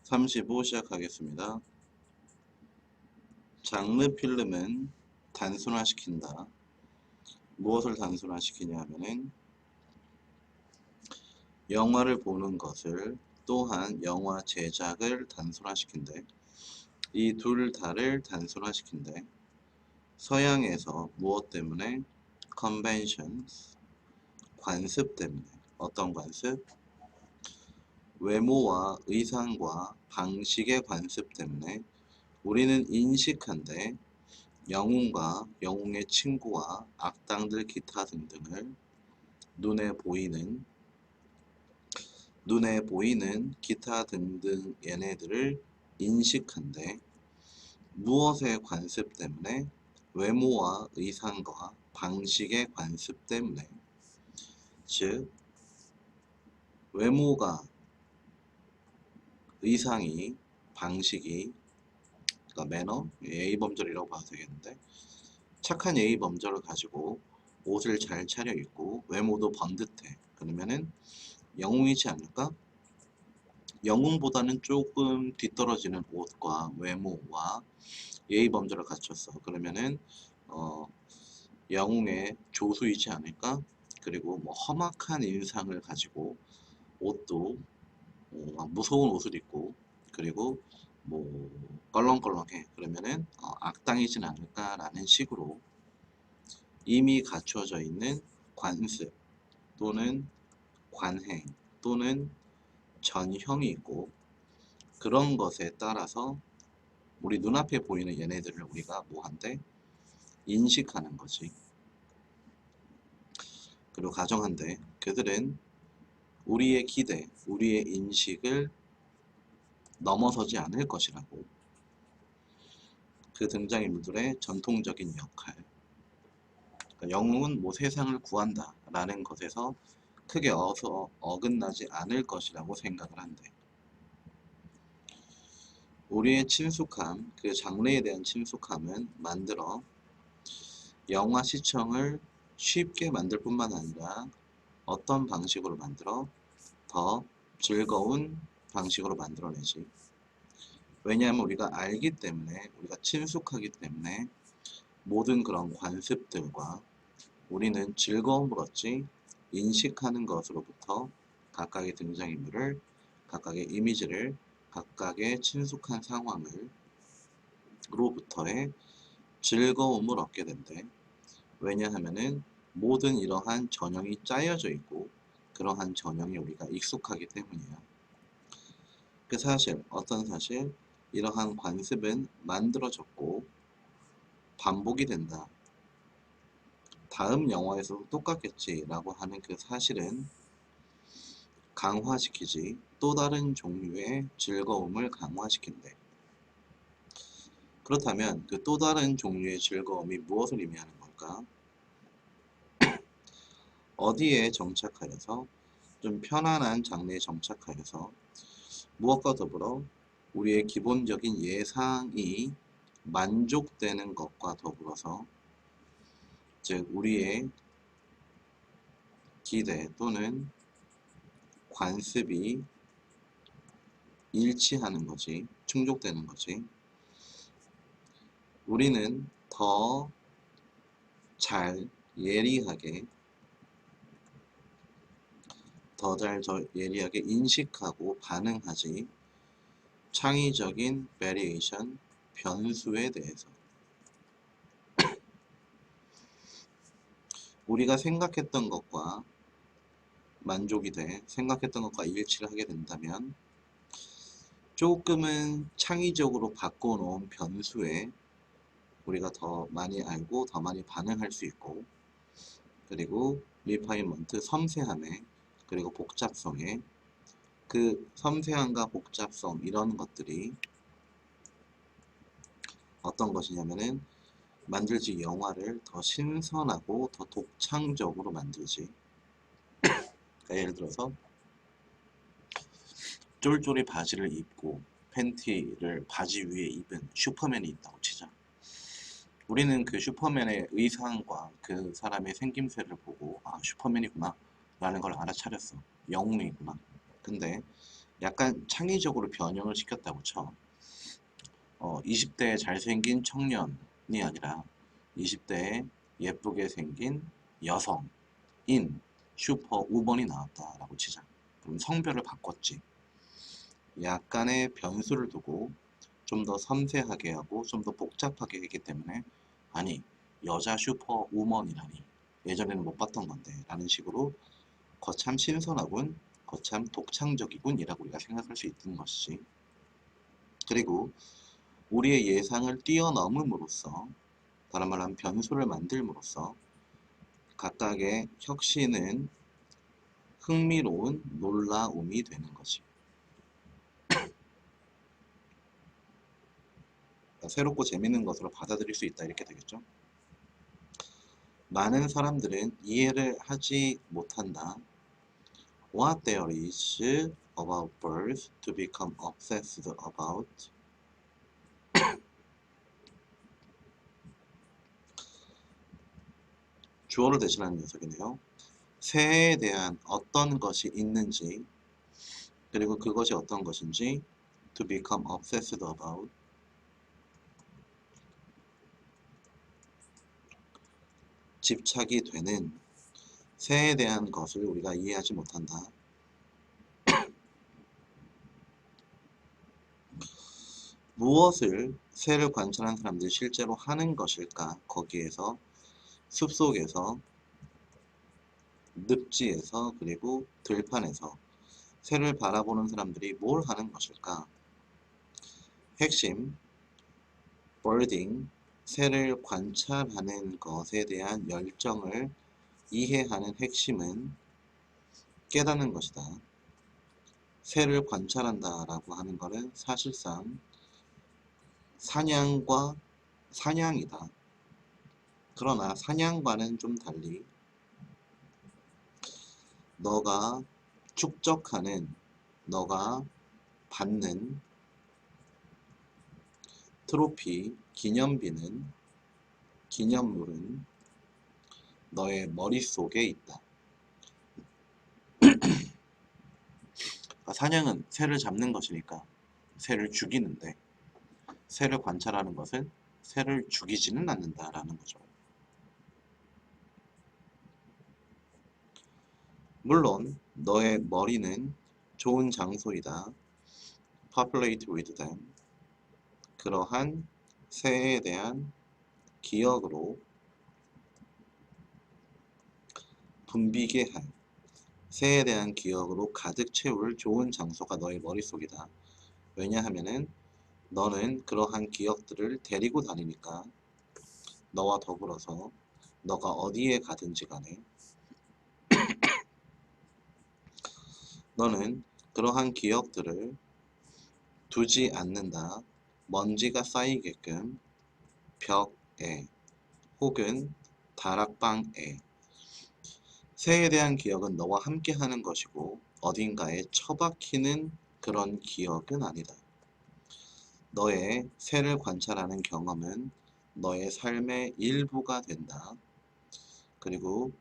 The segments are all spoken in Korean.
35 시작하겠습니다. 장르 필름은 단순화시킨다. 무엇을 단순화시키냐 하면은 영화를 보는 것을 또한 영화 제작을 단순화시킨대. 이 둘 다를 단순화시킨대. 서양에서 무엇 때문에? conventions, 관습 때문에. 어떤 관습? 외모와 의상과 방식의 관습 때문에 우리는 인식한데 영웅과 영웅의 친구와 악당들 기타 등등을 눈에 보이는 기타 등등 얘네들을 인식한데 무엇의 관습 때문에? 외모와 의상과 방식의 관습 때문에. 즉 외모가, 의상이, 방식이, 그러니까 매너, 예의범절이라고 봐도 되겠는데 착한 예의범절을 가지고 옷을 잘 차려입고 외모도 번듯해. 그러면은 영웅이지 않을까? 영웅보다는 조금 뒤떨어지는 옷과 외모와 예의범절을 갖췄어. 그러면은 어, 영웅의 조수이지 않을까? 그리고 뭐 험악한 인상을 가지고 옷도 무서운 옷을 입고 그리고 뭐 껄렁껄렁해. 그러면은 악당이진 않을까라는 식으로 이미 갖춰져 있는 관습 또는 관행 또는 전형이 있고 그런 것에 따라서 우리 눈앞에 보이는 얘네들을 우리가 뭐한대? 인식하는 거지. 그리고 가정한대 그들은 우리의 기대, 우리의 인식을 넘어서지 않을 것이라고. 그 등장인물들의 전통적인 역할. 그러니까 영웅은 뭐 세상을 구한다 라는 것에서 크게 어긋나지 않을 것이라고 생각을 한대. 우리의 친숙함, 그 장르에 대한 친숙함은 만들어 영화 시청을 쉽게 만들 뿐만 아니라 어떤 방식으로 만들어? 더 즐거운 방식으로 만들어내지. 왜냐하면 우리가 알기 때문에, 우리가 친숙하기 때문에 모든 그런 관습들과 우리는 즐거움을 얻지 인식하는 것으로부터 각각의 등장인물을, 각각의 이미지를, 각각의 친숙한 상황을 로부터의 즐거움을 얻게 된대. 왜냐하면은 모든 이러한 전형이 짜여져 있고 그러한 전형에 우리가 익숙하기 때문이야. 그 사실, 어떤 사실? 이러한 관습은 만들어졌고 반복이 된다. 다음 영화에서도 똑같겠지 라고 하는 그 사실은 강화시키지 또 다른 종류의 즐거움을 강화시킨대. 그렇다면 그 또 다른 종류의 즐거움이 무엇을 의미하는 걸까? 어디에 정착하여서 좀 편안한 장르에 정착하여서 무엇과 더불어 우리의 기본적인 예상이 만족되는 것과 더불어서 즉 우리의 기대 또는 관습이 일치하는 거지, 충족되는 거지. 우리는 더 잘 예리하게 예리하게 인식하고 반응하지 창의적인 베리에이션, 변수에 대해서 우리가 생각했던 것과 만족이 돼 생각했던 것과 일치를 하게 된다면 조금은 창의적으로 바꿔놓은 변수에 우리가 더 많이 알고 더 많이 반응할 수 있고 그리고 리파인먼트, 섬세함에 그리고 복잡성에 그 섬세함과 복잡성 이런 것들이 어떤 것이냐면은 만들지 영화를 더 신선하고 더 독창적으로 만들지. 그러니까 예를 들어서 쫄쫄이 바지를 입고 팬티를 바지 위에 입은 슈퍼맨이 있다고 치자. 우리는 그 슈퍼맨의 의상과 그 사람의 생김새를 보고 아 슈퍼맨이구나 라는 걸 알아차렸어. 영웅이구나. 근데 약간 창의적으로 변형을 시켰다고 쳐. 20대에 잘생긴 청년이 아니라 20대에 예쁘게 생긴 여성인 슈퍼 우먼이 나왔다라고 치자. 그럼 성별을 바꿨지. 약간의 변수를 두고 좀 더 섬세하게 하고 좀 더 복잡하게 했기 때문에 아니 여자 슈퍼 우먼이라니 예전에는 못 봤던 건데 라는 식으로 거참 신선하군, 거참 독창적이군 이라고 우리가 생각할 수 있는 것이지. 그리고 우리의 예상을 뛰어넘음으로써, 다른 말로 하면 변수를 만들므로써 각각의 혁신은 흥미로운 놀라움이 되는 거지. 그러니까 새롭고 재밌는 것으로 받아들일 수 있다 이렇게 되겠죠. 많은 사람들은 이해를 하지 못한다. What there is about birds to become obsessed about. 주어를 대신하는 녀석이네요. 새에 대한 어떤 것이 있는지, 그리고 그것이 어떤 것인지 to become obsessed about. 집착이 되는, 새에 대한 것을 우리가 이해하지 못한다. 무엇을 새를 관찰한 사람들이 실제로 하는 것일까? 거기에서 숲속에서, 늪지에서, 그리고 들판에서 새를 바라보는 사람들이 뭘 하는 것일까? 핵심, birding, 새를 관찰하는 것에 대한 열정을 이해하는 핵심은 깨닫는 것이다. 새를 관찰한다 라고 하는 것은 사실상 사냥이다. 그러나 사냥과는 좀 달리 너가 축적하는, 너가 받는 트로피, 기념물은 너의 머릿속에 있다. 그러니까 사냥은 새를 잡는 것이니까 새를 죽이는데, 새를 관찰하는 것은 새를 죽이지는 않는다라는 거죠. 물론 너의 머리는 좋은 장소이다. Populate with them. 그러한 새에 대한 기억으로 붐비게 할, 새에 대한 기억으로 가득 채울 좋은 장소가 너의 머릿속이다. 왜냐하면은 너는 그러한 기억들을 데리고 다니니까. 너와 더불어서 너가 어디에 가든지 간에 너는 그러한 기억들을 두지 않는다. 먼지가 쌓이게끔 벽에 혹은 다락방에. 새에 대한 기억은 너와 함께 하는 것이고 어딘가에 처박히는 그런 기억은 아니다. 너의 새를 관찰하는 경험은 너의 삶의 일부가 된다. 그리고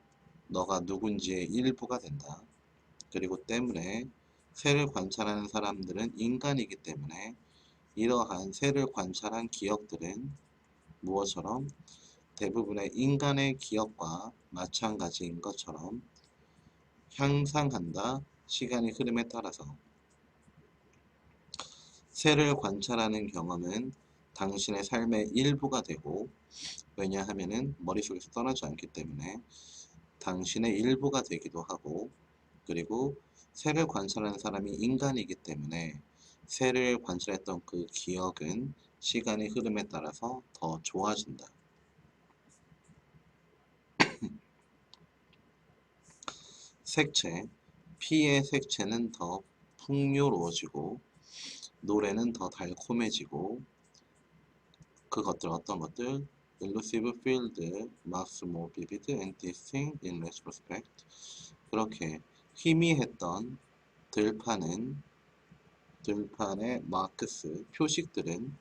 너가 누군지의 일부가 된다. 그리고 때문에 새를 관찰하는 사람들은 인간이기 때문에 이러한 새를 관찰한 기억들은 무엇처럼 대부분의 인간의 기억과 마찬가지인 것처럼 향상한다. 시간의 흐름에 따라서. 새를 관찰하는 경험은 당신의 삶의 일부가 되고, 왜냐하면은 머릿속에서 떠나지 않기 때문에 당신의 일부가 되기도 하고, 그리고 새를 관찰하는 사람이 인간이기 때문에 새를 관찰했던 그 기억은 시간의 흐름에 따라서 더 좋아진다. 색채, 피의 색채는 더 풍요로워지고 노래는 더 달콤해지고 그것들 어떤 것들 elusive field, marks more vivid and distinct in retrospect. 그렇게 희미했던 들판의 마크스, 표식들은,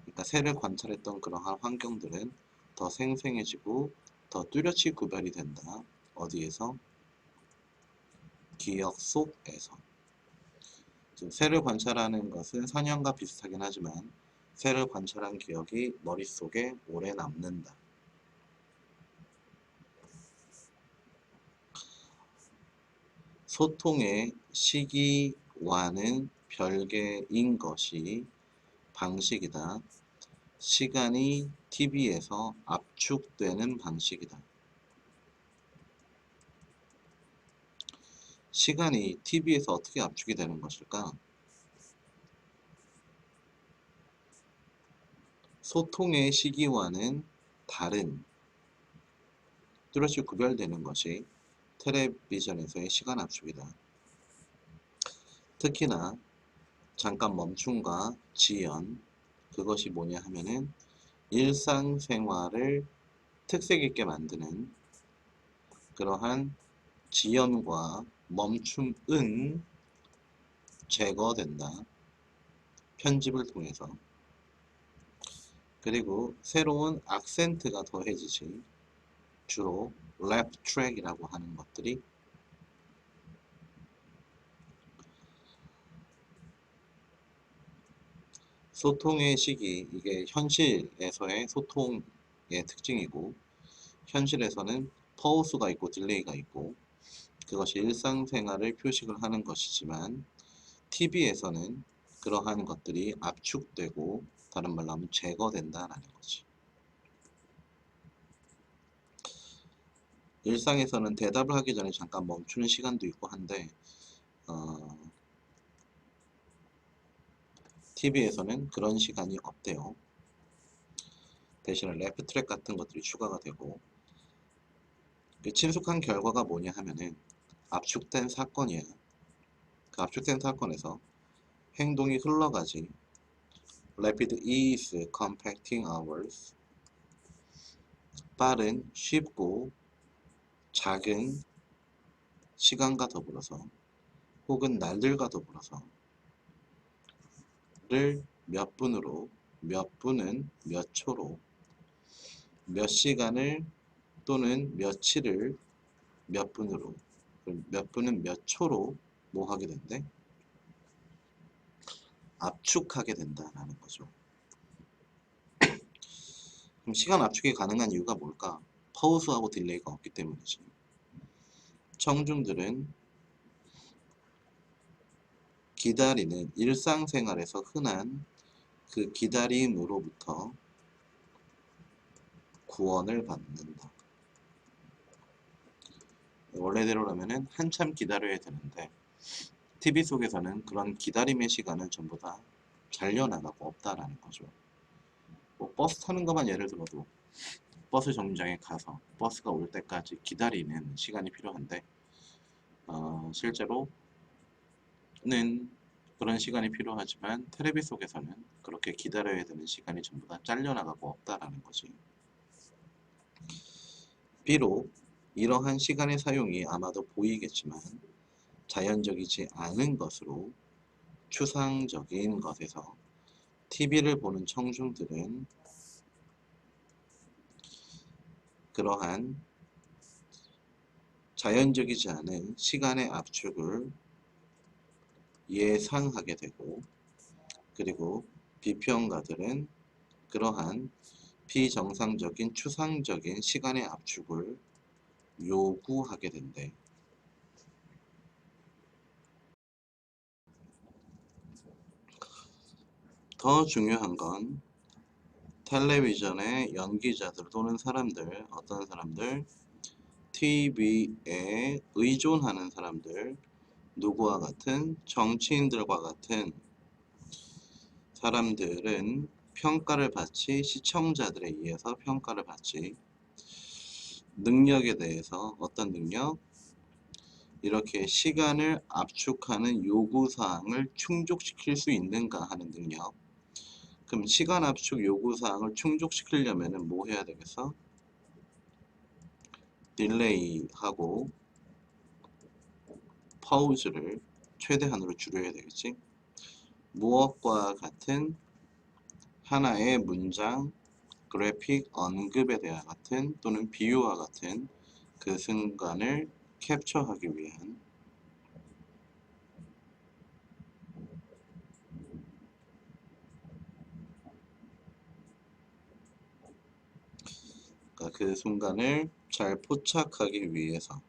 그러니까 새를 관찰했던 그러한 환경들은 더 생생해지고 더 뚜렷이 구별이 된다. 어디에서? 기억 속에서. 새를 관찰하는 것은 사냥과 비슷하긴 하지만 새를 관찰한 기억이 머릿속에 오래 남는다. 소통의 시기와는 별개인 것이 방식이다. 시간이 TV에서 압축되는 방식이다. 시간이 TV에서 어떻게 압축이 되는 것일까? 소통의 시기와는 다른, 뚜렷이 구별되는 것이 텔레비전에서의 시간 압축이다. 특히나 잠깐 멈춤과 지연, 그것이 뭐냐 하면은 일상생활을 특색 있게 만드는 그러한 지연과 멈춤은 제거된다. 편집을 통해서. 그리고 새로운 악센트가 더해지지. 주로 랩 트랙이라고 하는 것들이 소통의 시기, 이게 현실에서의 소통의 특징이고 현실에서는 퍼우스가 있고 딜레이가 있고 그것이 일상생활을 표식을 하는 것이지만 TV에서는 그러한 것들이 압축되고 다른 말로 하면 제거된다라는 거지. 일상에서는 대답을 하기 전에 잠깐 멈추는 시간도 있고 한데 TV에서는 그런 시간이 없대요. 대신에 래프 트랙 같은 것들이 추가가 되고 그 친숙한 결과가 뭐냐 하면은 압축된 사건이야. 그 압축된 사건에서 행동이 흘러가지. Rapid ease compacting hours. 빠른, 쉽고 작은 시간과 더불어서 혹은 날들과 더불어서 를 몇 분으로, 몇 분은 몇 초로, 몇 시간을 또는 며칠을 몇 분으로, 몇 분은 몇 초로 뭐 하게 된대? 압축하게 된다라는 거죠. 그럼 시간 압축이 가능한 이유가 뭘까? 퍼우스하고 딜레이가 없기 때문이지. 청중들은 기다리는 일상생활에서 흔한 그 기다림으로부터 구원을 받는다. 원래대로라면은 한참 기다려야 되는데 TV 속에서는 그런 기다림의 시간은 전부 다 잘려나가고 없다라는 거죠. 뭐 버스 타는 것만 예를 들어도 버스 정류장에 가서 버스가 올 때까지 기다리는 시간이 필요한데 실제로는 그런 시간이 필요하지만 텔레비 속에서는 그렇게 기다려야 되는 시간이 전부 다 잘려나가고 없다라는 거지. 비록 이러한 시간의 사용이 아마도 보이겠지만 자연적이지 않은 것으로 추상적인 것에서 TV를 보는 청중들은 그러한 자연적이지 않은 시간의 압축을 예상하게 되고 그리고 비평가들은 그러한 비정상적인 추상적인 시간의 압축을 요구하게 된대. 더 중요한 건 텔레비전의 연기자들 또는 사람들, 어떤 사람들, TV에 의존하는 사람들, 누구와 같은 정치인들과 같은 사람들은 평가를 받지, 시청자들에 의해서 평가를 받지. 능력에 대해서 어떤 능력? 이렇게 시간을 압축하는 요구사항을 충족시킬 수 있는가 하는 능력. 그럼 시간 압축 요구사항을 충족시키려면 뭐 해야 되겠어? 딜레이하고 파우즈를 최대한으로 줄여야 되겠지. 무엇과 같은 하나의 문장, 그래픽 언급에 대한 같은 또는 비유와 같은 그 순간을 캡처하기 위한 그 순간을 잘 포착하기 위해서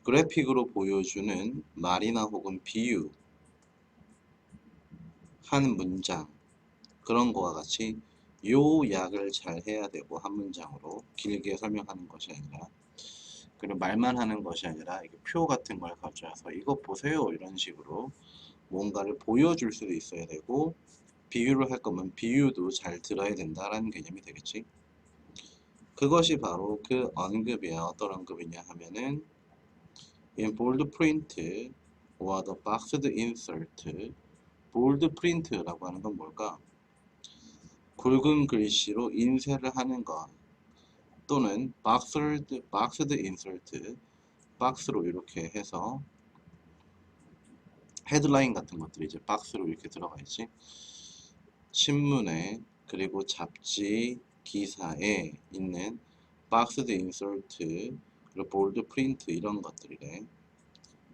그래픽으로 보여주는 말이나 혹은 비유, 한 문장, 그런 거와 같이 요약을 잘 해야 되고, 한 문장으로 길게 설명하는 것이 아니라, 그리고 말만 하는 것이 아니라 이게 표 같은 걸 가져와서 이것 보세요 이런 식으로 뭔가를 보여줄 수도 있어야 되고, 비유를 할 거면 비유도 잘 들어야 된다라는 개념이 되겠지. 그것이 바로 그 언급이야. 어떤 언급이냐 하면은 in bold print or the boxed insert. bold print라고 하는 건 뭘까? 굵은 글씨로 인쇄를 하는 것, 또는 boxed insert, 박스로 이렇게 해서 헤드라인 같은 것들이 이제 박스로 이렇게 들어가 있지. 신문에 그리고 잡지 기사에 있는 박스드 인서트 그리고 볼드 프린트 이런 것들이래.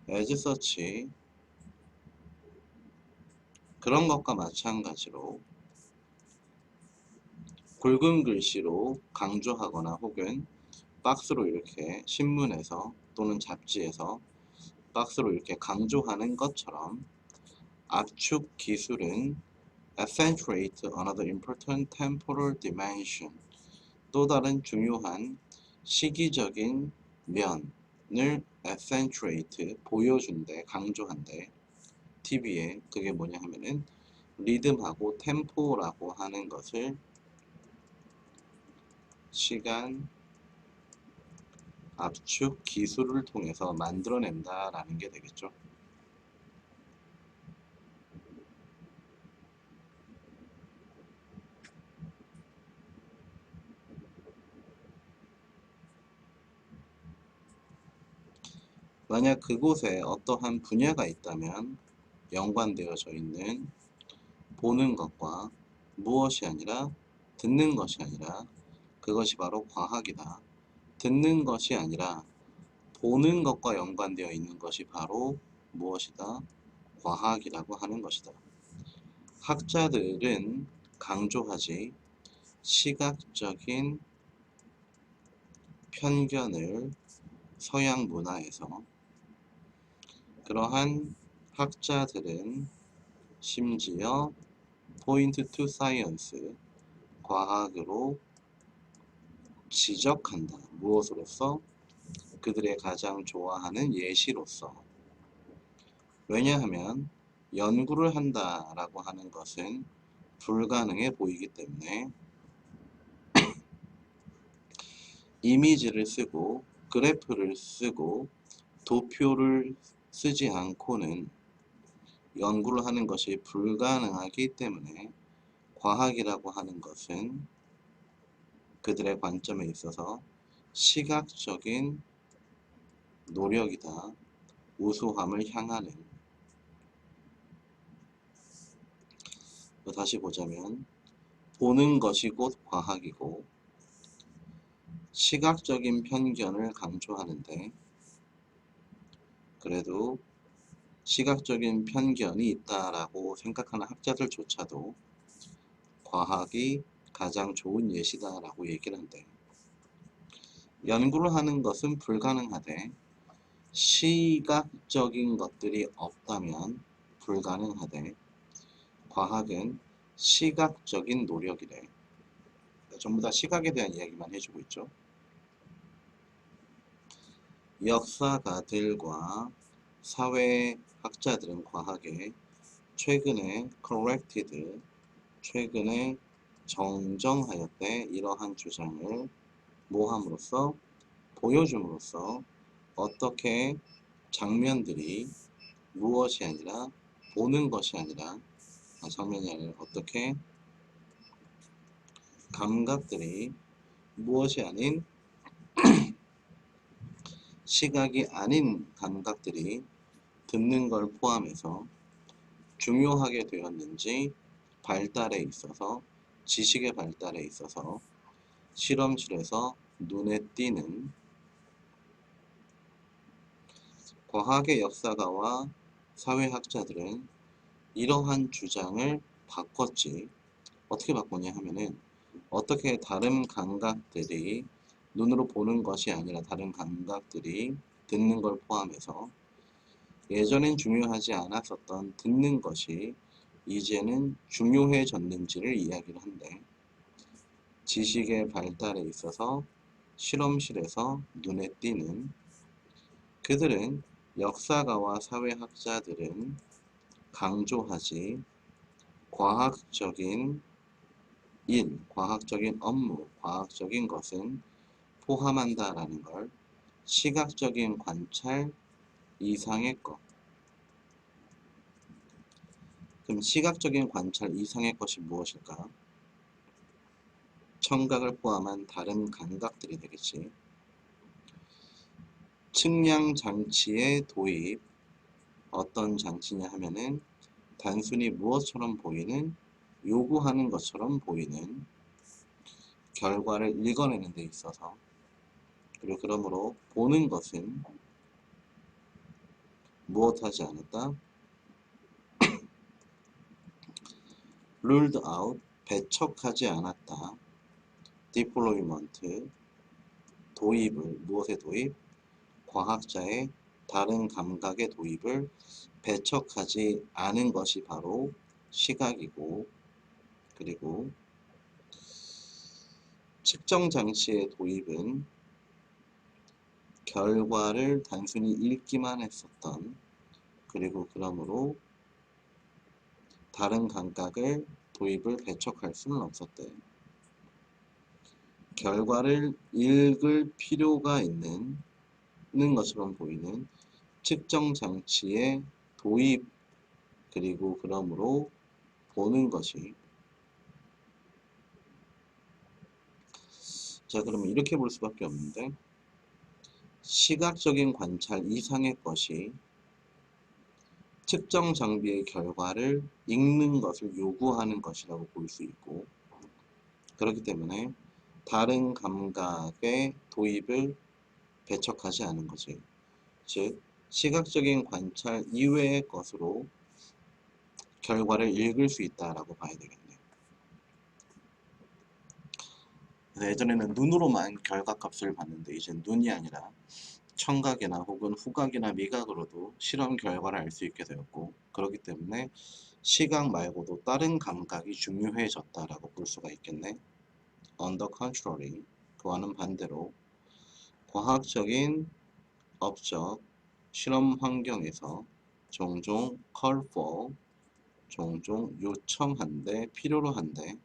as such 그런 것과 마찬가지로 굵은 글씨로 강조하거나 혹은 박스로 이렇게 신문에서 또는 잡지에서 박스로 이렇게 강조하는 것처럼 압축 기술은 accentuate another important temporal dimension, 또 다른 중요한 시기적인 면을 accentuate, 보여준대, 강조한대. TV에 그게 뭐냐 하면은 리듬하고 템포라고 하는 것을 시간 압축 기술을 통해서 만들어낸다라는 게 되겠죠. 만약 그곳에 어떠한 분야가 있다면 연관되어져 있는 보는 것과 무엇이 아니라 듣는 것이 아니라 그것이 바로 과학이다. 듣는 것이 아니라 보는 것과 연관되어 있는 것이 바로 무엇이다? 과학이라고 하는 것이다. 학자들은 강조하지 시각적인 편견을 서양 문화에서, 그러한 학자들은 심지어 포인트 투 사이언스, 과학으로 지적한다. 무엇으로서? 그들의 가장 좋아하는 예시로서. 왜냐하면 연구를 한다라고 하는 것은 불가능해 보이기 때문에 이미지를 쓰고 그래프를 쓰고 도표를 쓰지 않고는 연구를 하는 것이 불가능하기 때문에 과학이라고 하는 것은 그들의 관점에 있어서 시각적인 노력이다. 우수함을 향하는. 다시 보자면 보는 것이 곧 과학이고 시각적인 편견을 강조하는데, 그래도 시각적인 편견이 있다라고 생각하는 학자들조차도 과학이 가장 좋은 예시다라고 얘기를 한대. 연구를 하는 것은 불가능하되 시각적인 것들이 없다면 불가능하되 과학은 시각적인 노력이래. 전부 다 시각에 대한 이야기만 해주고 있죠. 역사가들과 사회학자들은 과학에 최근에 corrected, 최근에 정정하였대. 이러한 주장을 모함으로써, 보여줌으로써 어떻게 장면들이 무엇이 아니라 보는 것이 아니라, 장면이 아니라 어떻게 감각들이 무엇이 아닌 시각이 아닌 감각들이 듣는 걸 포함해서 중요하게 되었는지, 발달에 있어서, 지식의 발달에 있어서 실험실에서 눈에 띄는 과학의 역사가와 사회학자들은 이러한 주장을 바꿨지. 어떻게 바꿨냐 하면은 어떻게 다른 감각들이 눈으로 보는 것이 아니라 다른 감각들이 듣는 걸 포함해서 예전엔 중요하지 않았었던 듣는 것이 이제는 중요해졌는지를 이야기를 한대. 지식의 발달에 있어서 실험실에서 눈에 띄는 그들은 역사가와 사회학자들은 강조하지 과학적인 일, 과학적인 업무, 과학적인 것은 포함한다라는 걸 시각적인 관찰 이상의 것. 그럼 시각적인 관찰 이상의 것이 무엇일까? 청각을 포함한 다른 감각들이 되겠지. 측량 장치의 도입, 어떤 장치냐 하면은 단순히 무엇처럼 보이는, 요구하는 것처럼 보이는 결과를 읽어내는 데 있어서, 그리고 그러므로 보는 것은 무엇하지 않았다? ruled out, 배척하지 않았다. deployment, 도입을, 무엇의 도입? 과학자의 다른 감각의 도입을 배척하지 않은 것이 바로 시각이고, 그리고 측정 장치의 도입은 결과를 단순히 읽기만 했었던, 그리고 그러므로 다른 감각을 도입을 배척할 수는 없었대. 결과를 읽을 필요가 있는 것처럼 보이는 측정 장치의 도입, 그리고 그러므로 보는 것이, 자 그러면 이렇게 볼 수밖에 없는데, 시각적인 관찰 이상의 것이 측정 장비의 결과를 읽는 것을 요구하는 것이라고 볼 수 있고, 그렇기 때문에 다른 감각의 도입을 배척하지 않은 거지. 즉 시각적인 관찰 이외의 것으로 결과를 읽을 수 있다라고 봐야 되겠네. 예전에는 눈으로만 결과값을 봤는데 이젠 눈이 아니라 청각이나 혹은 후각이나 미각으로도 실험 결과를 알 수 있게 되었고, 그렇기 때문에 시각 말고도 다른 감각이 중요해졌다라고 볼 수가 있겠네. On the contrary, 그와는 반대로 과학적인 업적, 실험 환경에서 종종 call for, 종종 요청한데, 필요로 한데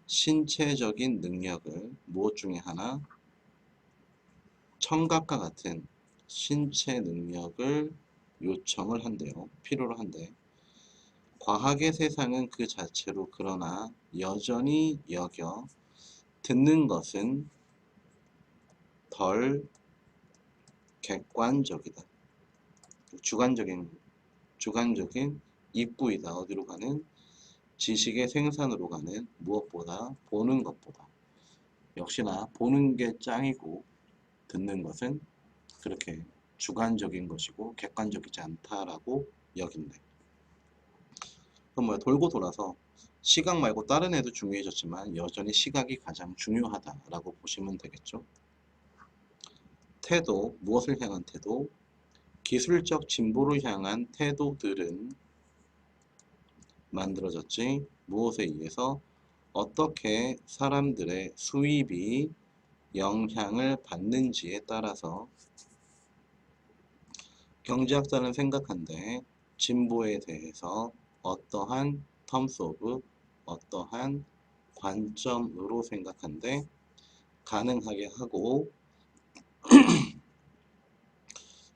신체적인 능력을 무엇 중에 하나, 청각과 같은 신체 능력을 요청을 한대요. 필요로 한대. 과학의 세상은 그 자체로 그러나 여전히 여겨 듣는 것은 덜 객관적이다. 주관적인 입구이다. 어디로 가는? 지식의 생산으로 가는, 무엇보다 보는 것보다. 역시나 보는 게 짱이고 듣는 것은 그렇게 주관적인 것이고 객관적이지 않다라고 여긴대. 그럼 뭐야? 돌고 돌아서 시각 말고 다른 애도 중요해졌지만 여전히 시각이 가장 중요하다라고 보시면 되겠죠. 태도, 무엇을 향한 태도? 기술적 진보를 향한 태도들은 만들어졌지. 무엇에 의해서? 어떻게 사람들의 수입이 영향을 받는지에 따라서. 경제학자는 생각한데 진보에 대해서 어떠한 terms of, 어떠한 관점으로 생각한데 가능하게 하고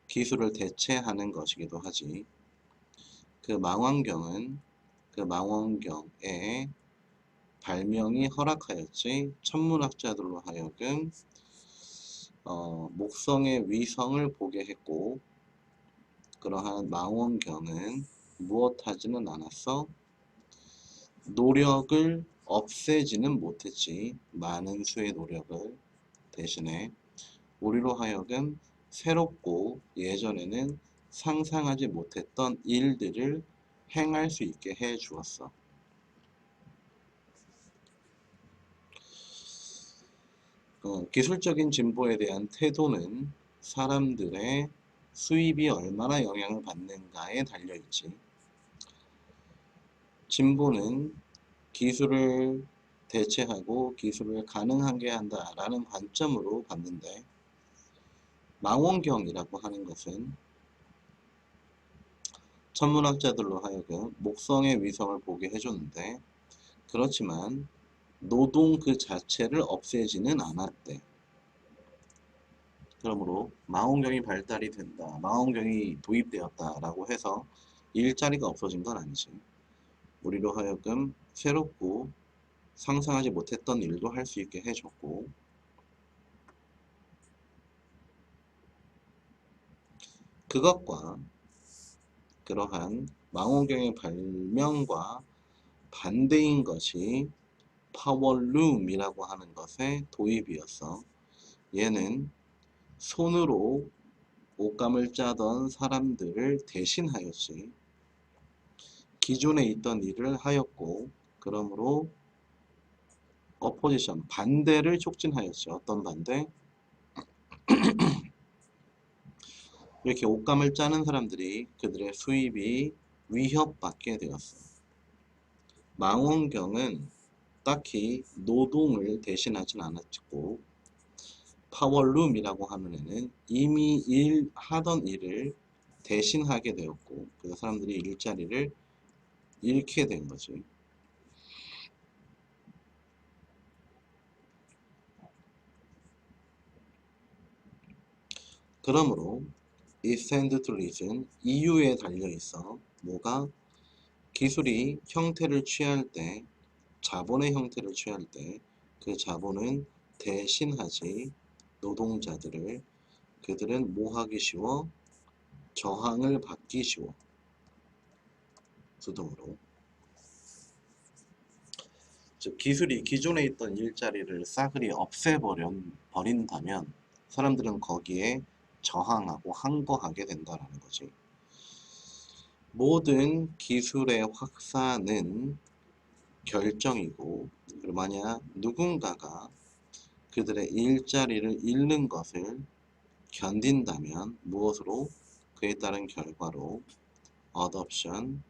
기술을 대체하는 것이기도 하지. 그 망원경은 그 망원경의 발명이 허락하였지, 천문학자들로 하여금 목성의 위성을 보게 했고, 그러한 망원경은 무엇하지는 않았어? 노력을 없애지는 못했지. 많은 수의 노력을. 대신에 우리로 하여금 새롭고 예전에는 상상하지 못했던 일들을 행할 수 있게 해 주었어. 기술적인 진보에 대한 태도는 사람들의 수입이 얼마나 영향을 받는가에 달려있지. 진보는 기술을 대체하고 기술을 가능하게 한다라는 관점으로 봤는데, 망원경이라고 하는 것은 천문학자들로 하여금 목성의 위성을 보게 해줬는데, 그렇지만 노동 그 자체를 없애지는 않았대. 그러므로 망원경이 발달이 된다, 망원경이 도입되었다라고 해서 일자리가 없어진 건 아니지. 우리로 하여금 새롭고 상상하지 못했던 일도 할 수 있게 해줬고, 그것과 그러한 망원경의 발명과 반대인 것이 파워룸이라고 하는 것의 도입이었어. 얘는 손으로 옷감을 짜던 사람들을 대신하였지. 기존에 있던 일을 하였고, 그러므로 어포지션, 반대를 촉진하였죠. 어떤 반대? 이렇게 옷감을 짜는 사람들이 그들의 수입이 위협받게 되었어. 망원경은 딱히 노동을 대신하진 않았고, 파워룸이라고 하는 애는 이미 하던 일을 대신하게 되었고, 그래서 사람들이 일자리를 잃게 된 거지. 그러므로 이 stand to reason 이유에 달려 있어. 뭐가? 기술이 형태를 취할 때, 자본의 형태를 취할 때, 그 자본은 대신하지 노동자들을. 그들은 뭐 하기 쉬워? 저항을 받기 쉬워. 수동으로. 즉 기술이 기존에 있던 일자리를 싸그리 없애버린다면 사람들은 거기에 저항하고 항거하게 된다는 거지. 모든 기술의 확산은 결정이고, 그리고 만약 누군가가 그들의 일자리를 잃는 것을 견딘다면 무엇으로? 그에 따른 결과로 adoption,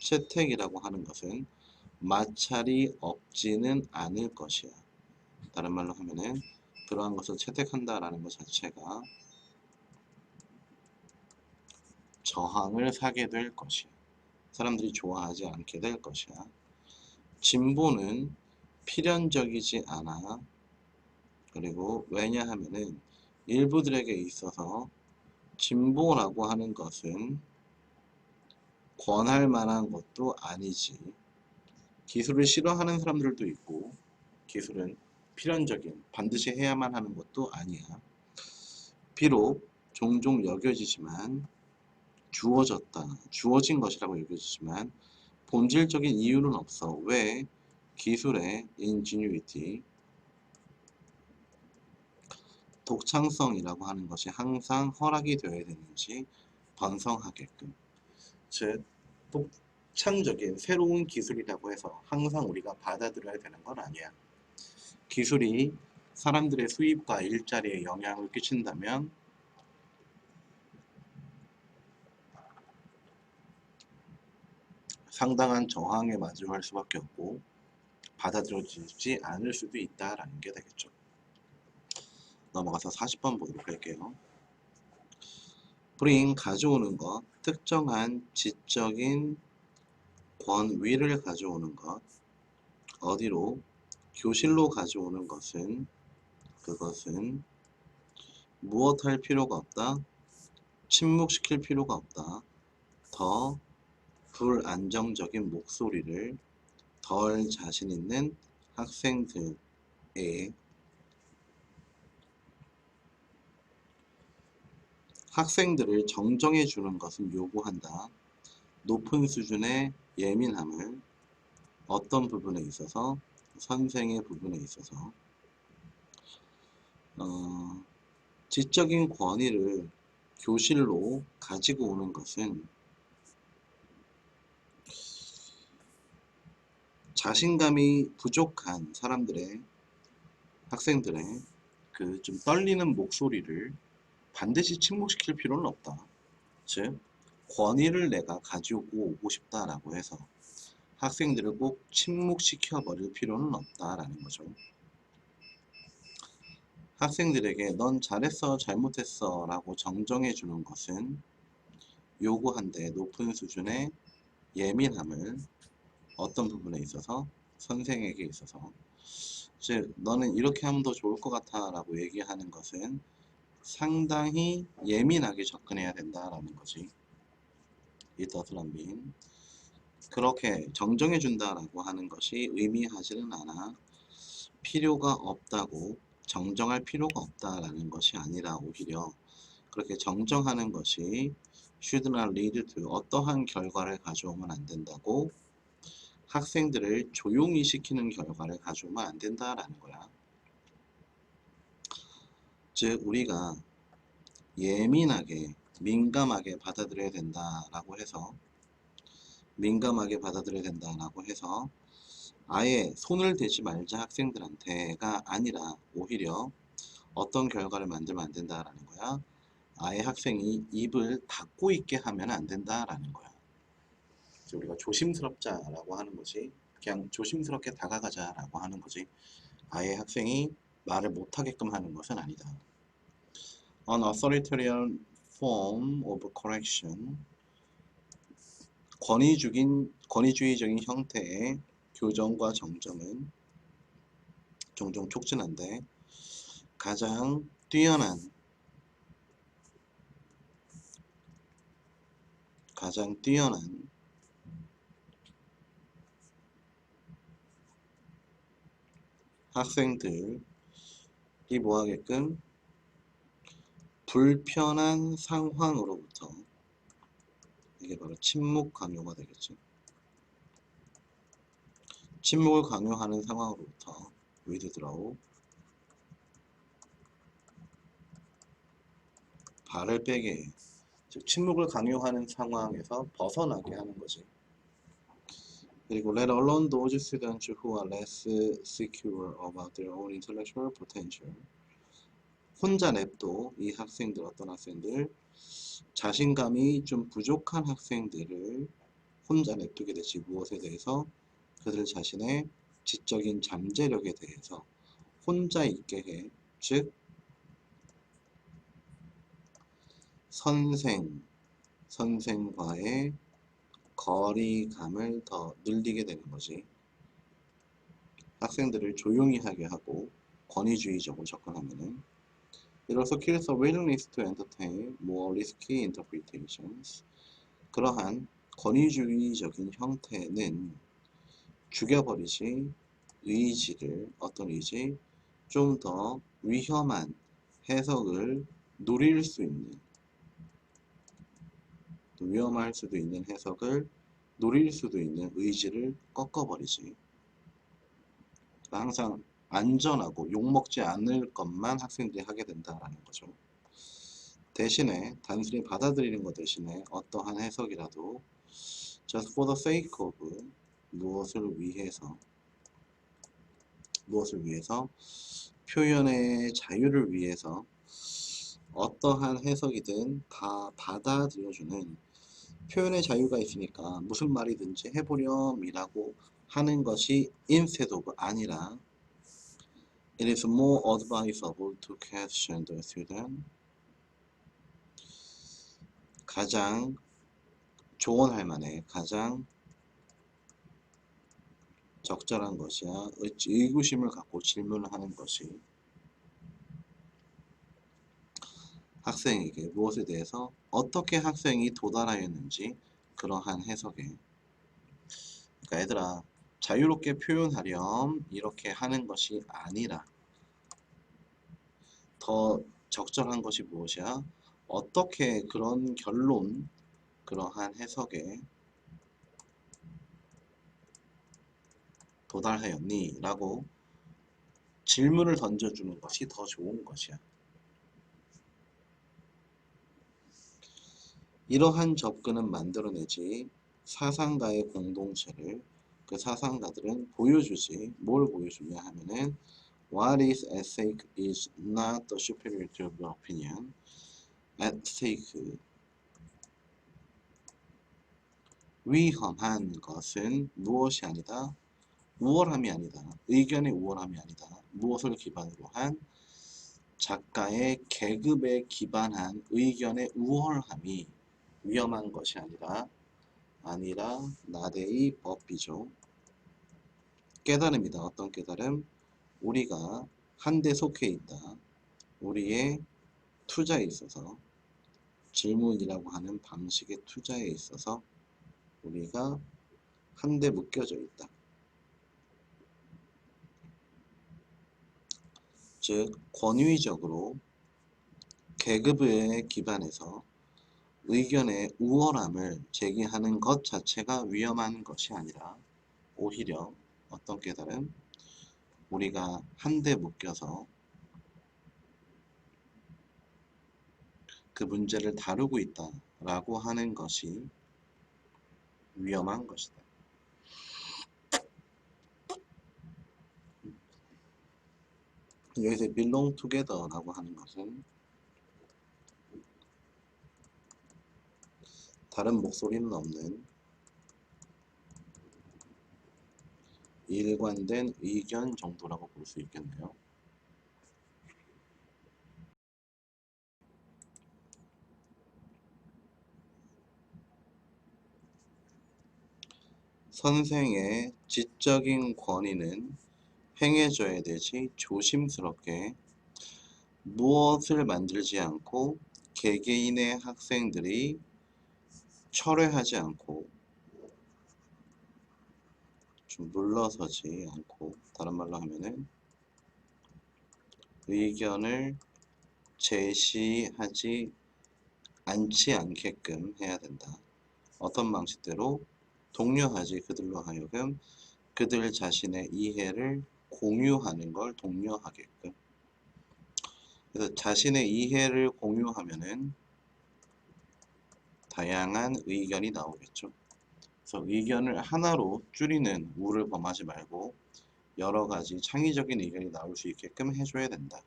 채택이라고 하는 것은 마찰이 없지는 않을 것이야. 다른 말로 하면은 그러한 것을 채택한다라는 것 자체가 저항을 사게 될 것이야. 사람들이 좋아하지 않게 될 것이야. 진보는 필연적이지 않아. 그리고 왜냐하면은 일부들에게 있어서 진보라고 하는 것은 권할 만한 것도 아니지. 기술을 싫어하는 사람들도 있고, 기술은 필연적인, 반드시 해야만 하는 것도 아니야. 비록 종종 여겨지지만, 주어진 것이라고 여겨지지만 본질적인 이유는 없어. 왜? 기술의 ingenuity, 독창성이라고 하는 것이 항상 허락이 되어야 되는지 번성하게끔. 즉 독창적인 새로운 기술이라고 해서 항상 우리가 받아들여야 되는 건 아니야. 기술이 사람들의 수입과 일자리에 영향을 끼친다면 상당한 저항에 마주할 수밖에 없고 받아들여지지 않을 수도 있다라는 게 되겠죠. 넘어가서 40번 보도록 할게요. bring, 가져오는 것, 특정한 지적인 권위를 가져오는 것. 어디로? 교실로 가져오는 것은, 그것은 무엇할 필요가 없다? 침묵시킬 필요가 없다. 더 불안정적인 목소리를 덜 자신 있는 학생들의 학생들을 정정해 주는 것을 요구한다. 높은 수준의 예민함을 어떤 부분에 있어서? 선생의 부분에 있어서. 지적인 권위를 교실로 가지고 오는 것은 자신감이 부족한 학생들의 그 좀 떨리는 목소리를 반드시 침묵시킬 필요는 없다. 즉, 권위를 내가 가지고 오고 싶다라고 해서 학생들을 꼭 침묵시켜 버릴 필요는 없다라는 거죠. 학생들에게 넌 잘했어, 잘못했어 라고 정정해 주는 것은 요구한데 높은 수준의 예민함을 어떤 부분에 있어서 선생에게 있어서 즉 너는 이렇게 하면 더 좋을 것 같아 라고 얘기하는 것은 상당히 예민하게 접근해야 된다라는 거지. It does not mean 그렇게 정정해 준다라고 하는 것이 의미하지는 않아 필요가 없다고 정정할 필요가 없다라는 것이 아니라 오히려 그렇게 정정하는 것이 should not lead to 어떠한 결과를 가져오면 안 된다고 학생들을 조용히 시키는 결과를 가져오면 안 된다라는 거야. 즉 우리가 예민하게 민감하게 받아들여야 된다라고 해서 아예 손을 대지 말자 학생들한테가 아니라 오히려 어떤 결과를 만들면 안 된다라는 거야. 아예 학생이 입을 닫고 있게 하면 안 된다라는 거야. 그래서 우리가 조심스럽자라고 하는 거지. 그냥 조심스럽게 다가가자라고 하는 거지. 아예 학생이 말을 못하게끔 하는 것은 아니다. An authoritarian form of correction 권위주의적인 형태의 교정과 정정은 종종 촉진한데 가장 뛰어난 학생들이 뭐하게끔 불편한 상황으로부터 이게 바로 침묵 강요가 되겠죠. 침묵을 강요하는 상황으로부터 withdraw 발을 빼게 해. 즉 침묵을 강요하는 상황에서 벗어나게 하는 거지. 그리고 let alone those students who are less secure about their own intellectual potential 혼자 냅둬 이 학생들 어떤 학생들 자신감이 좀 부족한 학생들을 혼자 냅두게 되지 무엇에 대해서 그들 자신의 지적인 잠재력에 대해서 혼자 있게 해. 즉 선생과의 거리감을 더 늘리게 되는 거지. 학생들을 조용히 하게 하고 권위주의적으로 접근하면은 It also kills a willingness to entertain more risky interpretations. 그러한 권위주의적인 형태는 죽여버리지 어떤 의지, 좀 더 위험한 해석을 노릴 수 있는 위험할 수도 있는 해석을 노릴 수도 있는 의지를 꺾어버리지. 항상 안전하고 욕먹지 않을 것만 학생들이 하게 된다라는 거죠. 대신에 단순히 받아들이는 것 대신에 어떠한 해석이라도 just for the sake of 무엇을 위해서 표현의 자유를 위해서 어떠한 해석이든 다 받아들여주는 표현의 자유가 있으니까 무슨 말이든지 해보렴이라고 하는 것이 instead of 아니라 It is more advisable to question the student. 가장 조언할 만해 가장 적절한 것이야 의구심을 갖고 질문을 하는 것이 학생에게 무엇에 대해서 어떻게 학생이 도달하였는지 그러한 해석에 그러니까 얘들아 자유롭게 표현하렴 이렇게 하는 것이 아니라 더 적절한 것이 무엇이야? 어떻게 그런 결론 그러한 해석에 도달하였니? 라고 질문을 던져주는 것이 더 좋은 것이야. 이러한 접근은 만들어내지 사상가의 공동체를 그 사상가들은 보여주지. 뭘 보여주냐 하면은 What is at stake is not the superiority of the opinion. At stake, 위험한 것은 무엇이 아니다. 우월함이 아니다. 의견의 우월함이 아니다. 무엇을 기반으로 한 작가의 계급에 기반한 의견의 우월함이 위험한 것이 아니라 나대의 법비죠. 깨달음이다. 어떤 깨달음? 우리가 한데 속해 있다. 우리의 투자에 있어서 질문이라고 하는 방식의 투자에 있어서 우리가 한데 묶여져 있다. 즉 권위적으로 계급에 기반해서 의견의 우월함을 제기하는 것 자체가 위험한 것이 아니라 오히려 어떤 깨달음? 우리가 한데 묶여서 그 문제를 다루고 있다라고 하는 것이 위험한 것이다. 여기서 belong together라고 하는 것은 다른 목소리는 없는 일관된 의견 정도라고 볼 수 있겠네요. 선생의 지적인 권위는 행해져야 되지 조심스럽게 무엇을 만들지 않고 개개인의 학생들이 철회하지 않고 좀 물러서지 않고 다른 말로 하면은 의견을 제시하지 않지 않게끔 해야 된다. 어떤 방식대로 독려하지 그들로 하여금 그들 자신의 이해를 공유하는 걸 독려하게끔. 그래서 자신의 이해를 공유하면은 다양한 의견이 나오겠죠. 그래서 의견을 하나로 줄이는 우를 범하지 말고 여러 가지 창의적인 의견이 나올 수 있게끔 해줘야 된다.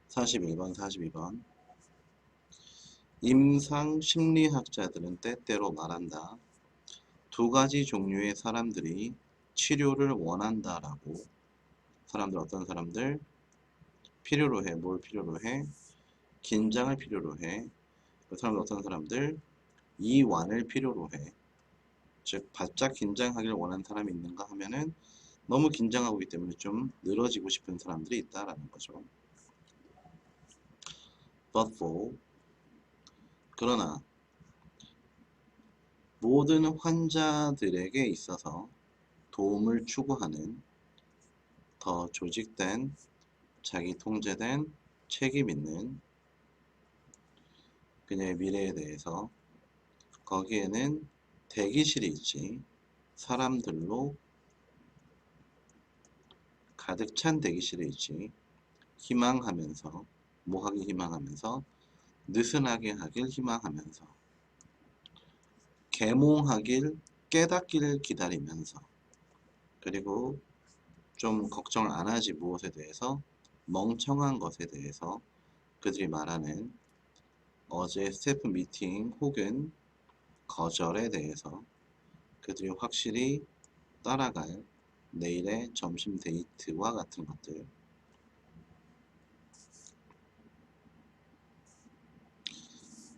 41번, 42번. 임상 심리학자들은 때때로 말한다. 두 가지 종류의 사람들이 치료를 원한다라고. 사람들 어떤 사람들? 필요로 해. 뭘 필요로 해? 긴장을 필요로 해. 그 사람들 어떤 사람들? 이완을 필요로 해. 즉 바짝 긴장하길 원하는 사람이 있는가 하면은 너무 긴장하고 있기 때문에 좀 늘어지고 싶은 사람들이 있다라는 거죠. But for 그러나 모든 환자들에게 있어서 도움을 추구하는 더 조직된 자기 통제된 책임 있는 그녀의 미래에 대해서 거기에는 대기실이 있지 사람들로 가득 찬 대기실이 있지 희망하면서 뭐하기 희망하면서 느슨하게 하길 희망하면서 계몽하길 깨닫기를 기다리면서 그리고 좀 걱정을 안 하지 무엇에 대해서 멍청한 것에 대해서 그들이 말하는 어제 스태프 미팅 혹은 거절에 대해서 그들이 확실히 따라갈 내일의 점심 데이트와 같은 것들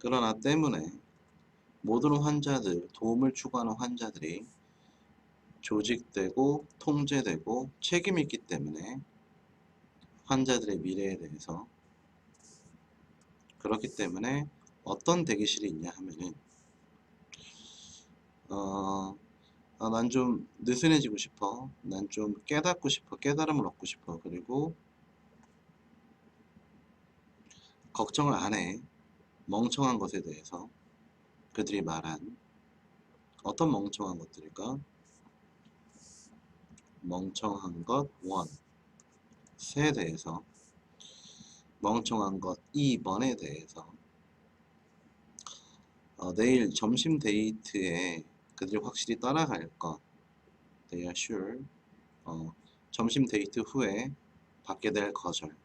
그러나 때문에 모든 환자들, 도움을 추구하는 환자들이 조직되고 통제되고 책임이 있기 때문에 환자들의 미래에 대해서 그렇기 때문에 어떤 대기실이 있냐 하면은 난 좀 느슨해지고 싶어. 난 좀 깨닫고 싶어. 깨달음을 얻고 싶어. 그리고 걱정을 안 해. 멍청한 것에 대해서 그들이 말한 어떤 멍청한 것들일까? 멍청한 것 1에 대해서 멍청한 것 2번에 대해서 내일 점심 데이트에 그들이 확실히 따라갈 것. They are sure. 점심 데이트 후에 받게 될 거절.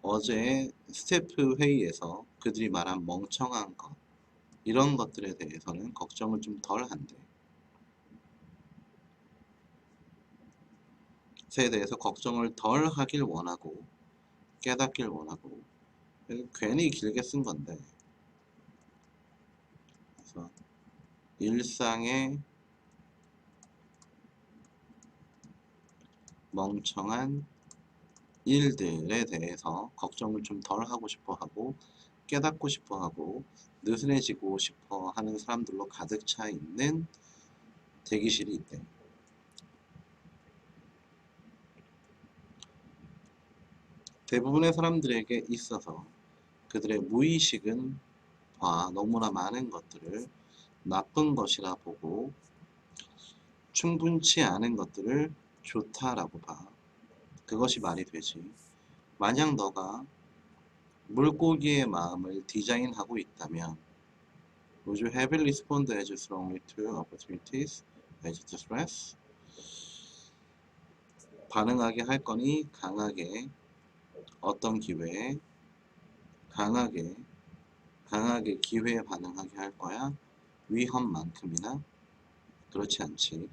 어제 스태프 회의에서 그들이 말한 멍청한 것. 이런 것들에 대해서는 걱정을 좀 덜 한대. 에 대해서 걱정을 덜 하길 원하고 깨닫길 원하고 괜히 길게 쓴 건데 그래서 일상의 멍청한 일들에 대해서 걱정을 좀 덜 하고 싶어 하고 깨닫고 싶어 하고 느슨해지고 싶어 하는 사람들로 가득 차 있는 대기실이 있대. 대부분의 사람들에게 있어서 그들의 무의식은 너무나 많은 것들을 나쁜 것이라 보고 충분치 않은 것들을 좋다라고 봐. 그것이 말이 되지. 만약 너가 물고기의 마음을 디자인하고 있다면 Would you have responded as strongly to opportunities as to stress? 반응하게 할 거니 강하게 어떤 기회에 강하게 기회에 반응하게 할 거야? 위험만큼이나? 그렇지 않지.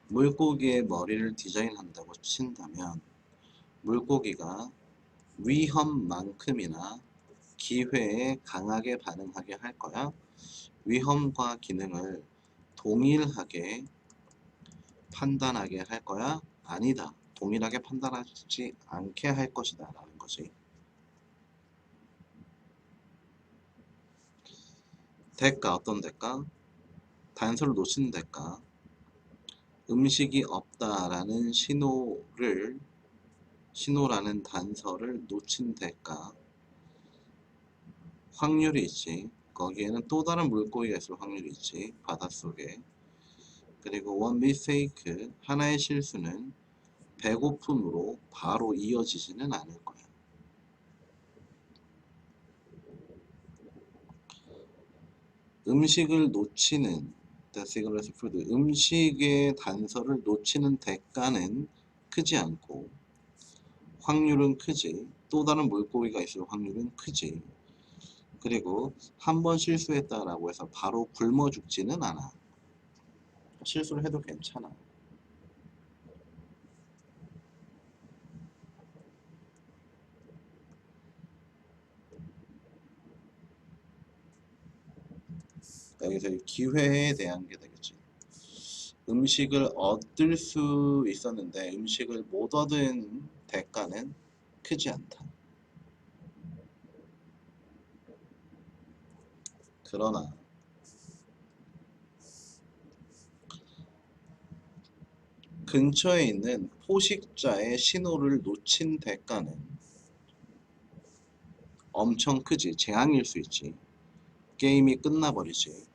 물고기의 머리를 디자인한다고 친다면 물고기가 위험만큼이나 기회에 강하게 반응하게 할 거야? 위험과 기능을 동일하게 판단하게 할 거야? 아니다. 동일하게 판단하지 않게 할 것이다 라는 거지. 대가 어떤 대가? 단서를 놓치는 대가. 음식이 없다라는 신호라는 단서를 놓친 대가. 확률이 있지. 거기에는 또 다른 물고기가 있을 확률이 있지. 바닷속에. 그리고 one mistake, 하나의 실수는 배고픔으로 바로 이어지지는 않을 거야. 음식을 놓치는 the cigarette food, 음식의 단서를 놓치는 대가는 크지 않고 확률은 크지. 또 다른 물고기가 있을 확률은 크지. 그리고 한 번 실수했다라고 해서 바로 굶어 죽지는 않아. 실수를 해도 괜찮아. 여기서 기회에 대한 게 되겠지. 음식을 얻을 수 있었는데 음식을 못 얻은 대가는 크지 않다. 그러나 근처에 있는 포식자의 신호를 놓친 대가는 엄청 크지. 재앙일 수 있지. 게임이 끝나버리지.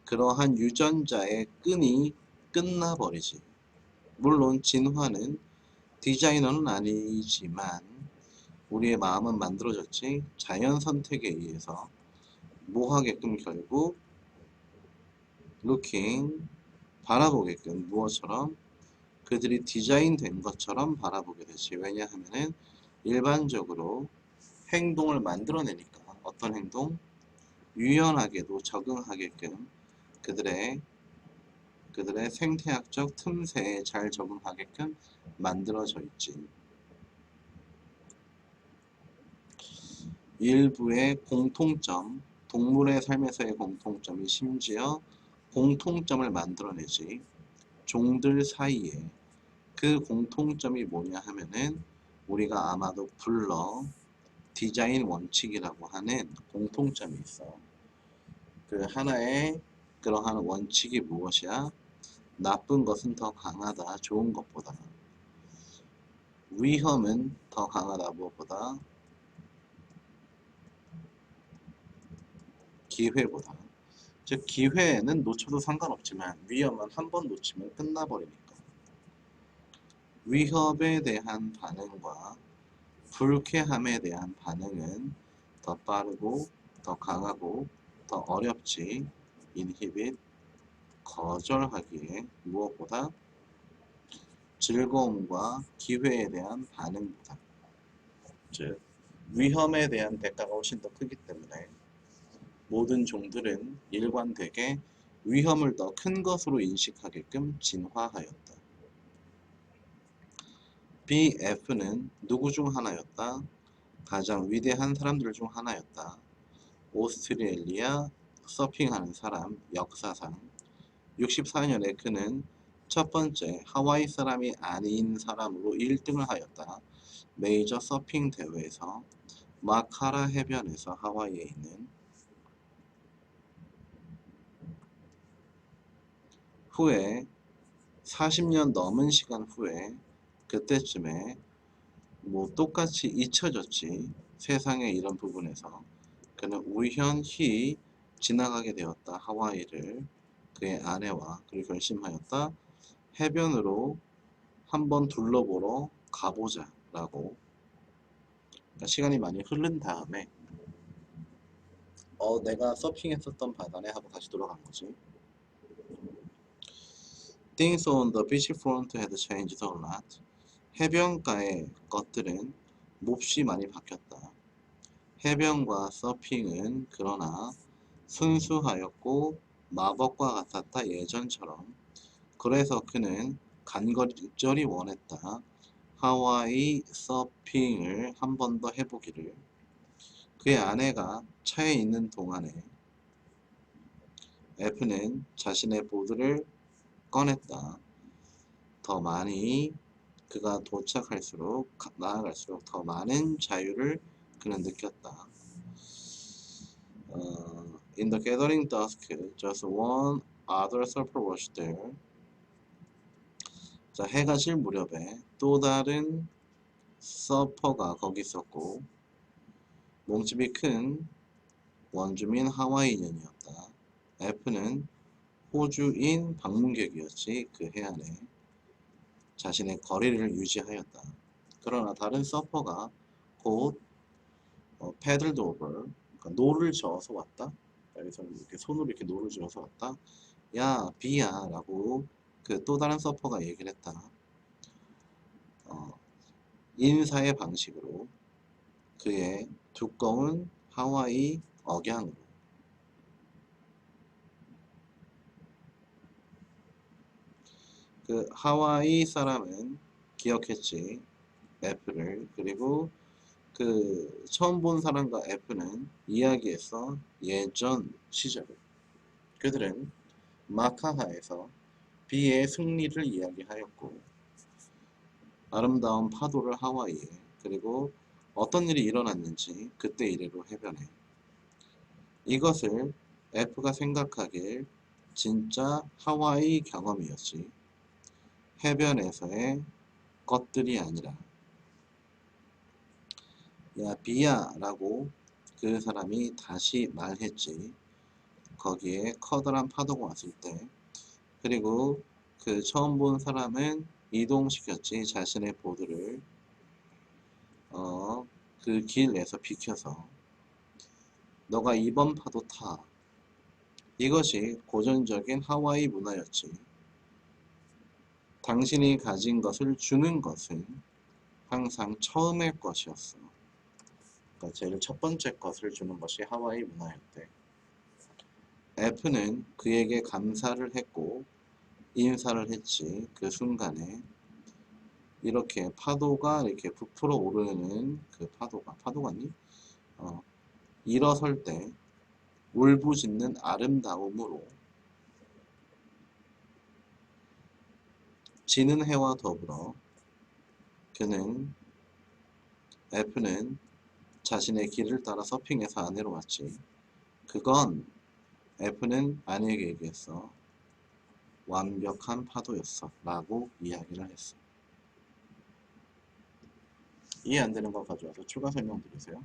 그러한 유전자의 끈이 끝나버리지. 물론 진화는 디자이너는 아니지만 우리의 마음은 만들어졌지. 자연 선택에 의해서 뭐 하게끔 결국 looking 바라보게끔 무엇처럼 그들이 디자인된 것처럼 바라보게 되지. 왜냐하면은 일반적으로 행동을 만들어내니까 어떤 행동? 유연하게도 적응하게끔 그들의 생태학적 틈새에 잘 적응하게끔 만들어져 있지. 일부의 공통점, 동물의 삶에서의 공통점이 심지어 공통점을 만들어내지. 종들 사이에 그 공통점이 뭐냐 하면은 우리가 아마도 불러 디자인 원칙이라고 하는 공통점이 있어. 그 하나의 그러한 원칙이 무엇이야? 나쁜 것은 더 강하다. 좋은 것보다. 위험은 더 강하다. 무엇보다? 기회보다. 즉 기회는 놓쳐도 상관없지만 위험은 한 번 놓치면 끝나버리니까. 위협에 대한 반응과 불쾌함에 대한 반응은 더 빠르고 더 강하고 더 어렵지. inhibit, 거절하기에 무엇보다 즐거움과 기회에 대한 반응보다, 즉 위험에 대한 대가가 훨씬 더 크기 때문에 모든 종들은 일관되게 위험을 더 큰 것으로 인식하게끔 진화하였다. BF는 누구 중 하나였다? 가장 위대한 사람들 중 하나였다. 오스트레일리아 서핑하는 사람 역사상 64년에 그는 첫 번째 하와이 사람이 아닌 사람으로 1등을 하였다. 메이저 서핑 대회에서 마카라 해변에서 하와이에 있는 후에 40년 넘은 시간 후에 그때쯤에 뭐 똑같이 잊혀졌지. 세상의 이런 부분에서 그는 우연히 지나가게 되었다. 하와이를 그의 아내와 그리고 결심하였다. 해변으로 한번 둘러보러 가보자 라고. 그러니까 시간이 많이 흐른 다음에 내가 서핑했었던 바다네 하고 다시 돌아간 거지. Things on the beachfront had changed a lot. 해변가의 것들은 몹시 많이 바뀌었다. 해변과 서핑은 그러나 순수하였고 마법과 같았다. 예전처럼. 그래서 그는 간절히 원했다. 하와이 서핑을 한 번 더 해보기를. 그의 아내가 차에 있는 동안에 F는 자신의 보드를 꺼냈다. 더 많이 그가 도착할수록 나아갈수록 더 많은 자유를 그는 느꼈다. In the gathering dusk, just one other surfer was there. 자, 해가 질 무렵에 또 다른 서퍼가 거기 있었고 몸집이 큰 원주민 하와이인이었다. F는 호주인 방문객이었지. 그 해안에 자신의 거리를 유지하였다. 그러나 다른 서퍼가 곧 패들드 오버, 그러니까 노를 저어서 왔다. 여기서 이렇게 손으로 이렇게 노를 저어서 왔다. 야, 비야 라고 그 또 다른 서퍼가 얘기를 했다. 인사의 방식으로 그의 두꺼운 하와이 억양으로. 그 하와이 사람은 기억했지. F를. 그리고 그 처음 본 사람과 F는 이야기했어. 예전 시절을. 그들은 마카하에서 비의 승리를 이야기하였고 아름다운 파도를 하와이에, 그리고 어떤 일이 일어났는지 그때 이래로 해변에. 이것을 F가 생각하길 진짜 하와이 경험이었지. 해변에서의 것들이 아니라. 야, 비야 라고 그 사람이 다시 말했지. 거기에 커다란 파도가 왔을 때. 그리고 그 처음 본 사람은 이동시켰지. 자신의 보드를 그 길에서 비켜서 너가 이번 파도 타. 이것이 고전적인 하와이 문화였지. 당신이 가진 것을 주는 것은 항상 처음의 것이었어. 그러니까 제일 첫 번째 것을 주는 것이 하와이 문화였대. F는 그에게 감사를 했고 인사를 했지. 그 순간에 이렇게 파도가 이렇게 부풀어 오르는 그 파도가니? 일어설 때 울부짖는 아름다움으로 지는 해와 더불어 F는 자신의 길을 따라 서핑해서 아내로 왔지. 그건 F는 아내에게 얘기했어. 완벽한 파도였어 라고 이야기를 했어. 이해 안 되는 거 가져와서 추가 설명 드리세요.